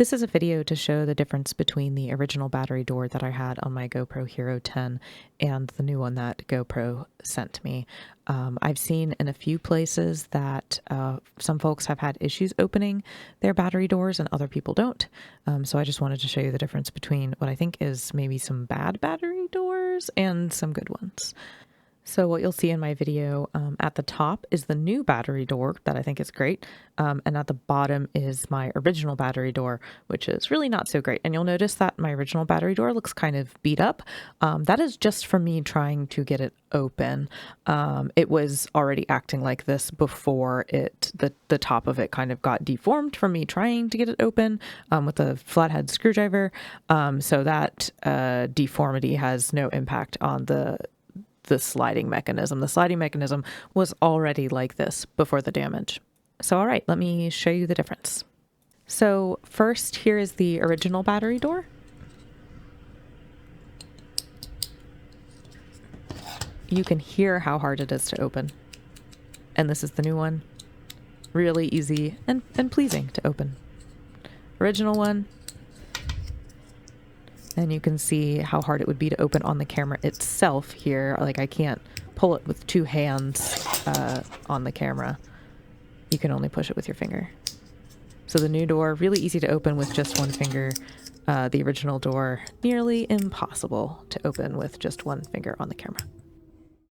This is a video to show the difference between the original battery door that I had on my GoPro Hero 10 and the new one that GoPro sent me. I've seen in a few places that some folks have had issues opening their battery doors and other people don't. So I just wanted to show you the difference between what I think is maybe some bad battery doors and some good ones. So what you'll see in my video at the top is the new battery door that I think is great. And at the bottom is my original battery door, which is really not so great. And you'll notice that my original battery door looks kind of beat up. That is just from me trying to get it open. It was already acting like this before the top of it kind of got deformed from me trying to get it open with a flathead screwdriver. So that deformity has no impact on the sliding mechanism. The sliding mechanism was already like this before the damage. So all right, let me show you the difference. So first, here is the original battery door. You can hear how hard it is to open. And this is the new one. Really easy and pleasing to open. Original one. And you can see how hard it would be to open on the camera itself here. Like I can't pull it with two hands on the camera. You can only push it with your finger. So the new door, really easy to open with just one finger. The original door, nearly impossible to open with just one finger on the camera.